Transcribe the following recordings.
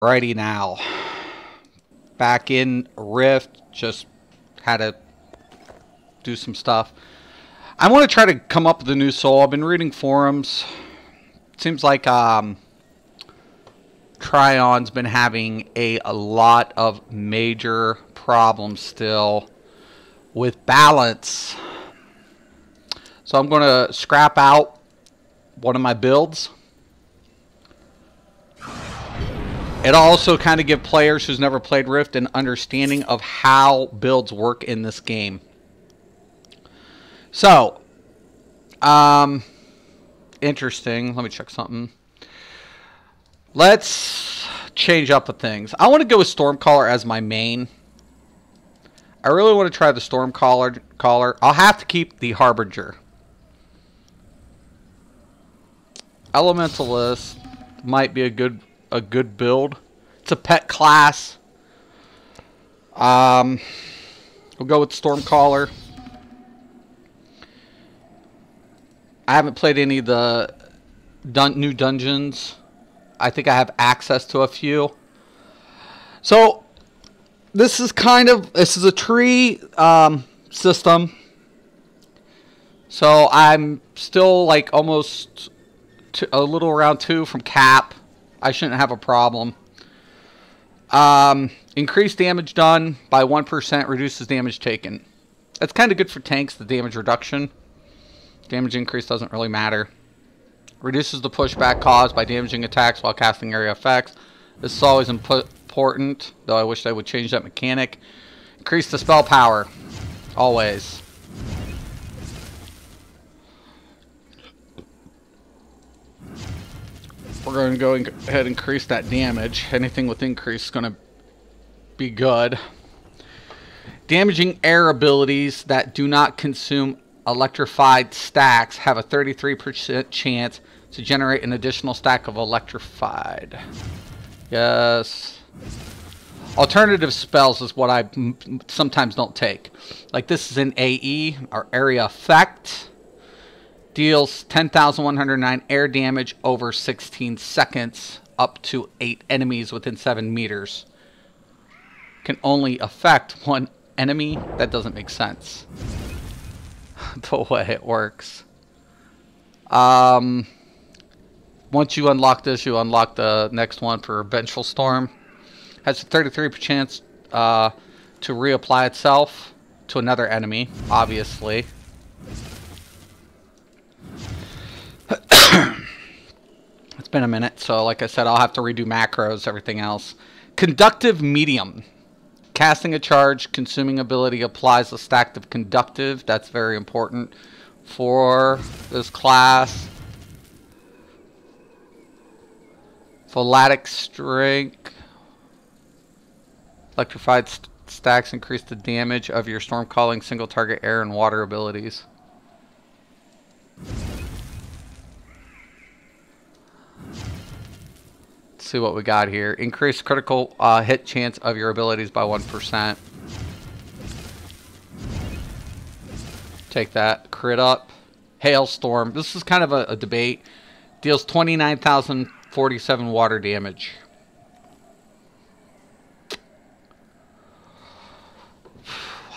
Alrighty now. Back in Rift, just had to do some stuff. I want to try to come up with a new soul. I've been reading forums. Seems like Tryon's been having a lot of major problems still with balance. So I'm going to scrap out one of my builds. It'll also kind of give players who's never played Rift an understanding of how builds work in this game. So, interesting. Let me check something. Let's change up the things. I want to go with Stormcaller as my main. I really want to try the Stormcaller. I'll have to keep the Harbinger. Elementalist might be a good build. It's a pet class. We'll go with Stormcaller. I haven't played any of the new dungeons. I think I have access to a few. So this is a tree system. So I'm still like almost a little around 2 from cap. I shouldn't have a problem. Increased damage done by 1%, reduces damage taken. That's kind of good for tanks, the damage reduction. Damage increase doesn't really matter. Reduces the pushback caused by damaging attacks while casting area effects. This is always important, though I wish they would change that mechanic. Increase the spell power. Always. We're going to go ahead and increase that damage. Anything with increase is going to be good. Damaging air abilities that do not consume electrified stacks have a 33% chance to generate an additional stack of electrified. Yes. Alternative spells is what I sometimes don't take. Like this is an AE, or area effect. Deals 10,109 air damage over 16 seconds up to 8 enemies within 7 meters. Can only affect 1 enemy? That doesn't make sense. The way it works. Once you unlock this, you unlock the next one for Vengeful Storm. Has a 33% chance to reapply itself to another enemy, obviously. It's been a minute, so like I said, I'll have to redo macros, everything else. Conductive Medium. Casting a charge, consuming ability applies a stack of conductive. That's very important for this class. Phalatic Strength. Electrified stacks increase the damage of your storm calling single target air and water abilities. See what we got here. Increase critical hit chance of your abilities by 1%. Take that. Crit up. Hailstorm. This is kind of a debate. Deals 29,047 water damage.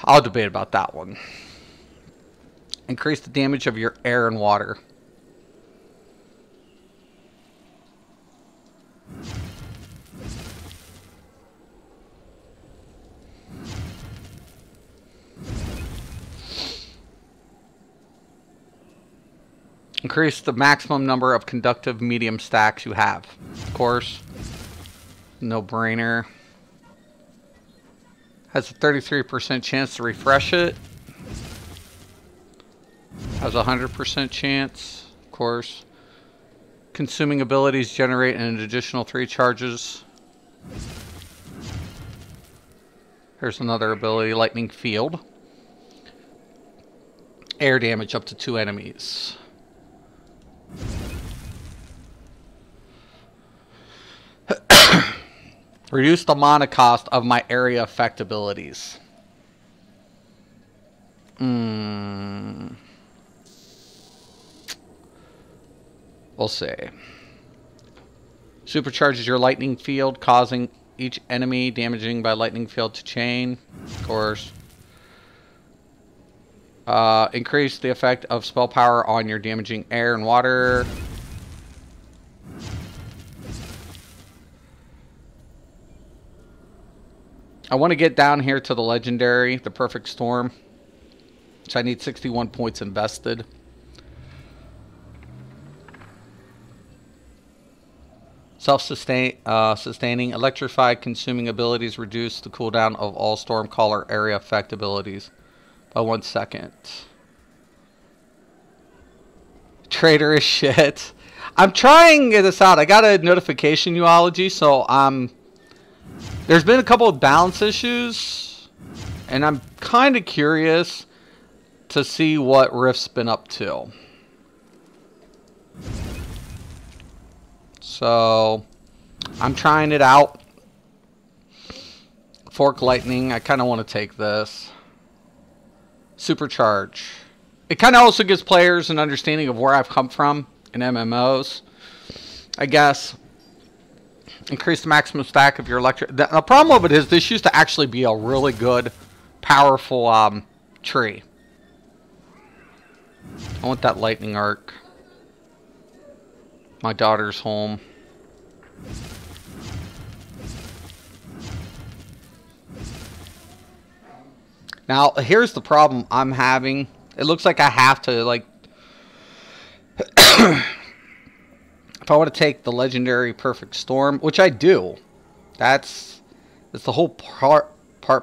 I'll debate about that one. Increase the damage of your air and water. Increase the maximum number of conductive medium stacks you have. Of course. No brainer. Has a 33% chance to refresh it. Has a 100% chance. Of course. Consuming abilities generate an additional 3 charges. Here's another ability. Lightning Field. Air damage up to 2 enemies. Reduce the mana cost of my area effect abilities. We'll see. Supercharges your lightning field, causing each enemy damaging by lightning field to chain. Of course. Increase the effect of spell power on your damaging air and water. I want to get down here to the legendary, the Perfect Storm. So I need 61 points invested. Sustaining. Electrified consuming abilities reduce the cooldown of all Stormcaller area effect abilities by 1 second. Traitorous shit. I'm trying this out. I got a notification Uology, so there's been a couple of balance issues, and I'm kind of curious to see what Rift's been up to. So, I'm trying it out. Fork Lightning, I kind of want to take this. Supercharge. It kind of also gives players an understanding of where I've come from in MMOs, I guess. Increase the maximum stack of your electric. The problem of it is this used to actually be a really good, powerful tree. I want that lightning arc. My daughter's home. Now, here's the problem I'm having. It looks like I have to, like... if I want to take the legendary Perfect Storm, which I do. That's the whole part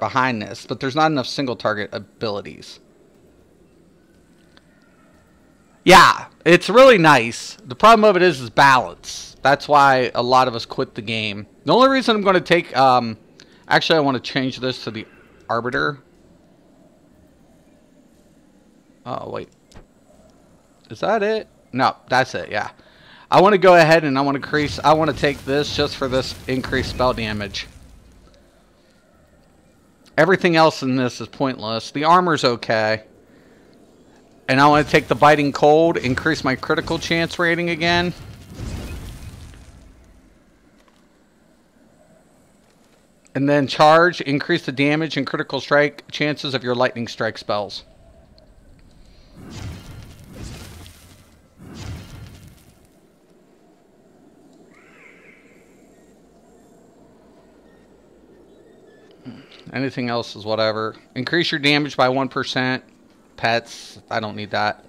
behind this. But there's not enough single target abilities. Yeah, it's really nice. The problem of it is balance. That's why a lot of us quit the game. The only reason I'm going to take... actually, I want to change this to the Arbiter. Oh, wait. Is that it? No, that's it, yeah. I want to go ahead and I want to take this just for this increased spell damage. Everything else in this is pointless. The armor's okay. And I want to take the Biting Cold, increase my critical chance rating again. And then charge, increase the damage and critical strike chances of your lightning strike spells. Anything else is whatever. Increase your damage by 1%. Pets, I don't need that.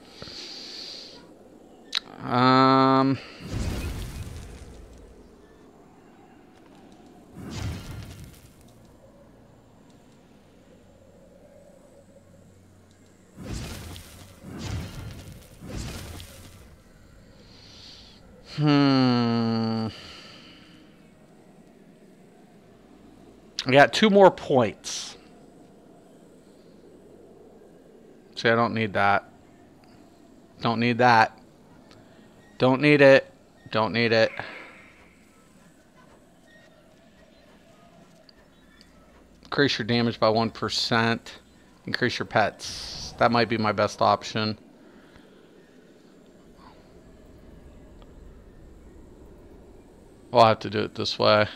I got 2 more points. See, I don't need that. Don't need that. Don't need it. Don't need it. Increase your damage by 1%. Increase your pets. That might be my best option. I'll have to do it this way.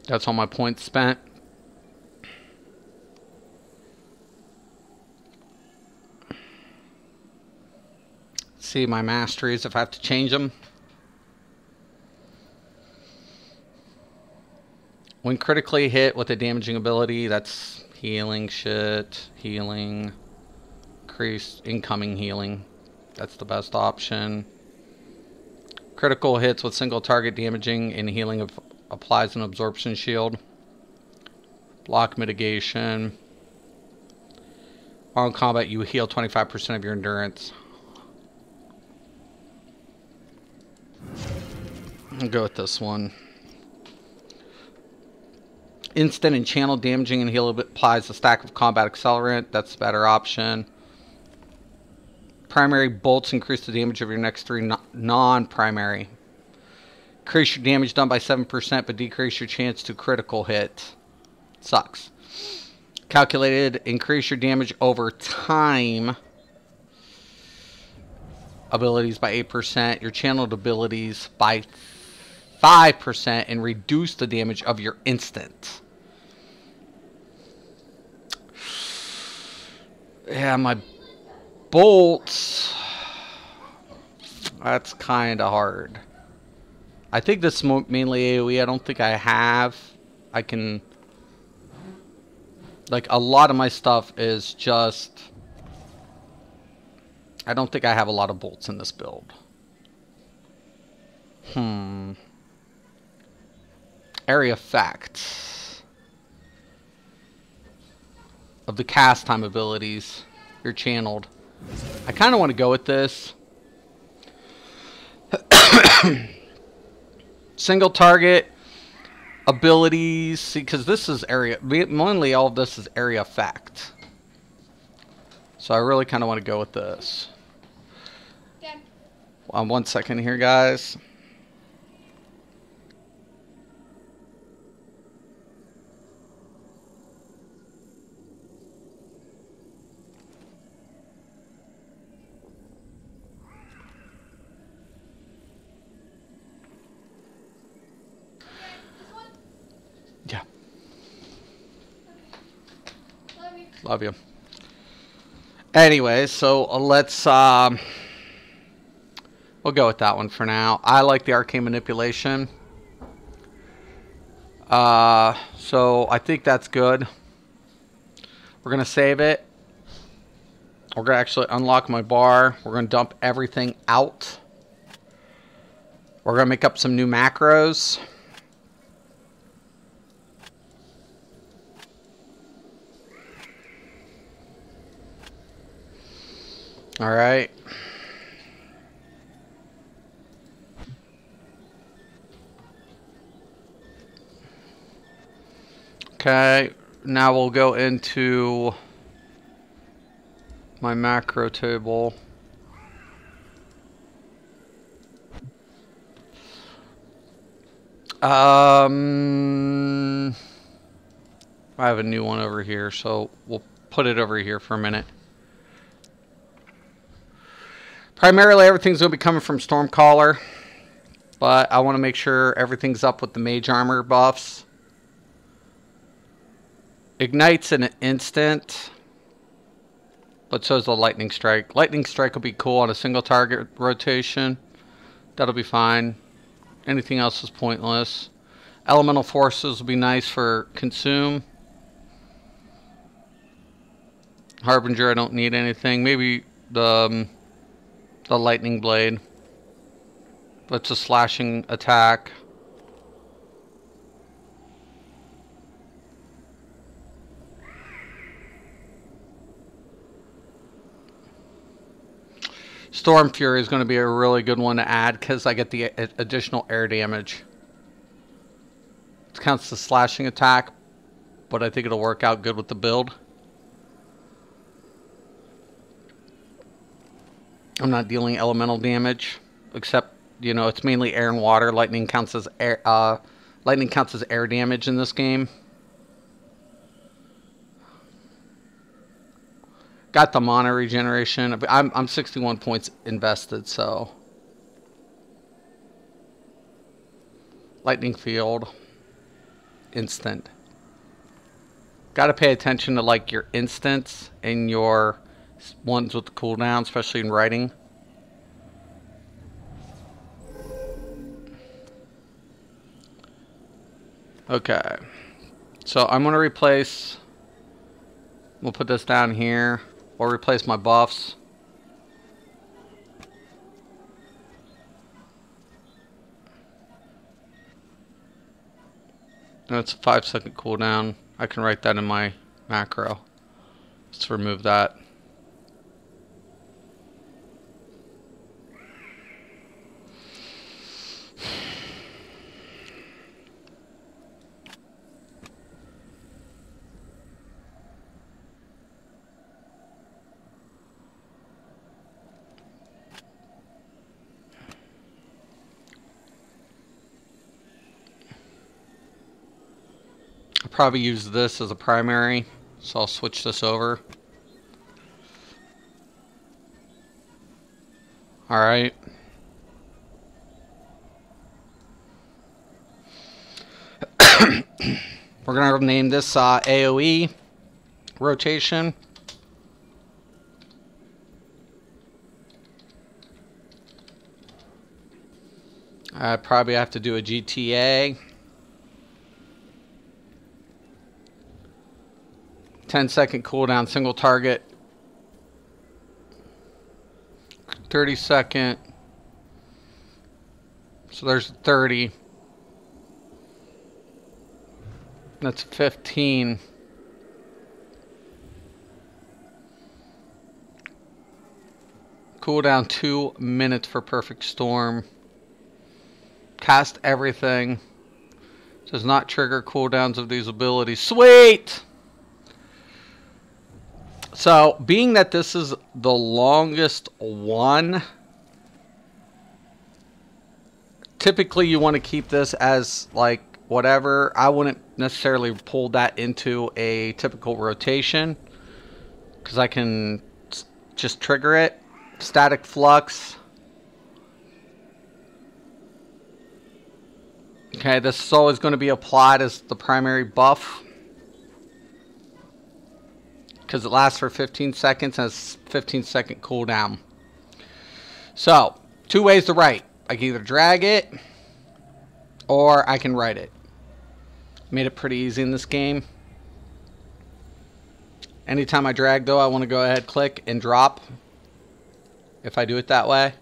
That's all my points spent. See my masteries if I have to change them. When critically hit with a damaging ability, that's healing shit, healing, increased incoming healing. That's the best option. Critical hits with single target damaging and healing of applies an absorption shield. Block mitigation. While in combat, you heal 25% of your endurance. I'll go with this one. Instant and channel damaging and heal applies a stack of combat accelerant. That's the better option. Primary bolts increase the damage of your next 3 non-primary. Increase your damage done by 7%, but decrease your chance to critical hit. Sucks. Calculated, increase your damage over time. abilities by 8%, your channeled abilities by 5%, and reduce the damage of your instant. Yeah, my bolts, that's kind of hard. I think this is mainly AoE. I don't think I can, like, a lot of my stuff is just, I don't think I have a lot of bolts in this build. Area effects of the cast time abilities. You're channeled. I kind of want to go with this. Single target abilities, because this is area, mainly all of this is area effect. So I really kind of want to go with this. Yeah. 1 second here, guys. Yeah. Love you. Anyway, so let's we'll go with that one for now. I like the arcane manipulation. So I think that's good. We're gonna save it. We're gonna actually unlock my bar. We're gonna dump everything out. We're gonna make up some new macros. All right. Okay, now we'll go into my macro table. I have a new one over here, so we'll put it over here for a minute. Primarily, everything's going to be coming from Stormcaller, but I want to make sure everything's up with the mage armor buffs. Ignites in an instant, but so is the lightning strike. Lightning strike will be cool on a single target rotation. That'll be fine. Anything else is pointless. Elemental forces will be nice for consume. Harbinger, I don't need anything. Maybe the lightning blade. That's a slashing attack. Storm Fury is going to be a really good one to add because I get the additional air damage. It counts as slashing attack, but I think it'll work out good with the build. I'm not dealing elemental damage, except, you know, it's mainly air and water. Lightning counts as air. Lightning counts as air damage in this game. Got the mana regeneration. I'm 61 points invested, so. Lightning field. Instant. Got to pay attention to like your instants and your ones with the cooldown, especially in writing. Okay. So I'm going to replace. We'll put this down here. Or replace my buffs. That's a 5-second cooldown. I can write that in my macro. Let's remove that. Probably use this as a primary, so I'll switch this over. Alright. We're going to name this AoE rotation. I probably have to do a GTA. 10-second cooldown, single target. 30-second. So there's 30. That's 15. Cooldown 2 minutes for Perfect Storm. Cast everything. Does not trigger cooldowns of these abilities. Sweet! So, being that this is the longest one, typically you want to keep this as like whatever. I wouldn't necessarily pull that into a typical rotation because I can just trigger it. Static Flux. Okay, this is always going to be applied as the primary buff because it lasts for 15 seconds and has 15-second cooldown. So, 2 ways to write. I can either drag it or I can write it. Made it pretty easy in this game. Anytime I drag though, I want to go ahead, click, and drop if I do it that way.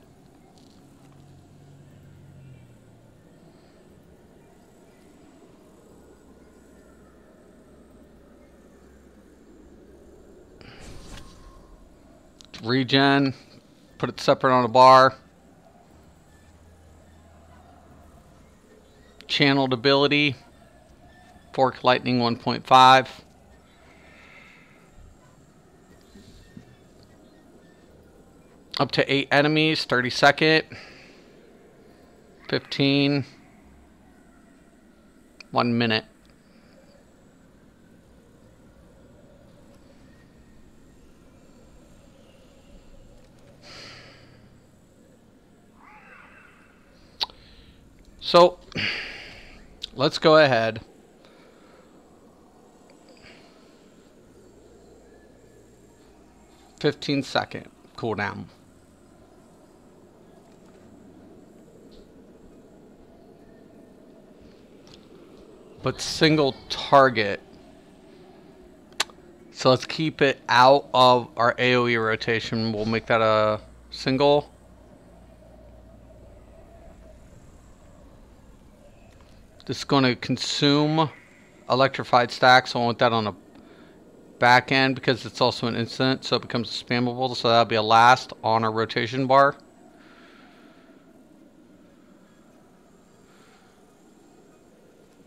Regen, put it separate on a bar. Channeled ability, Fork Lightning 1.5. Up to 8 enemies, 30 second. 15. 1 minute. So, let's go ahead. "15-second cooldown. But single target. So let's keep it out of our AoE rotation. We'll make that a single. This is going to consume electrified stacks, so I want that on a back end because it's also an instant, so it becomes spammable. So that'll be a last on our rotation bar.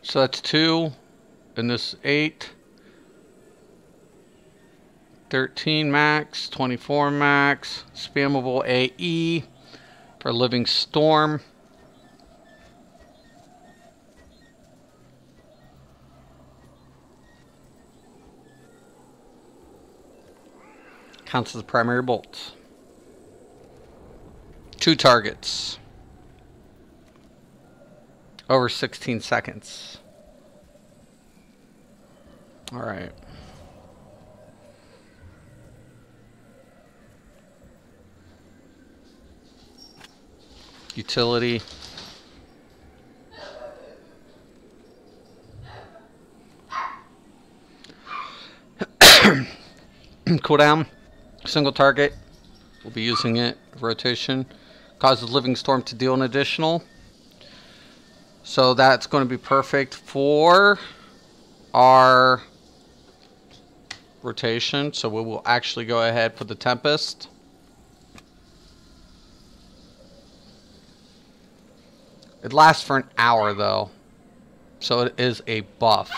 So that's 2, and this 8, 13 max, 24 max, spammable AE for Living Storm. Counts as the primary bolt. 2 targets. Over 16 seconds. Alright. Utility. Cooldown. Single target. We'll be using it. Rotation. Causes Living Storm to deal an additional. So that's going to be perfect for our rotation. So we will actually go ahead, put the Tempest. It lasts for an hour though. So it is a buff.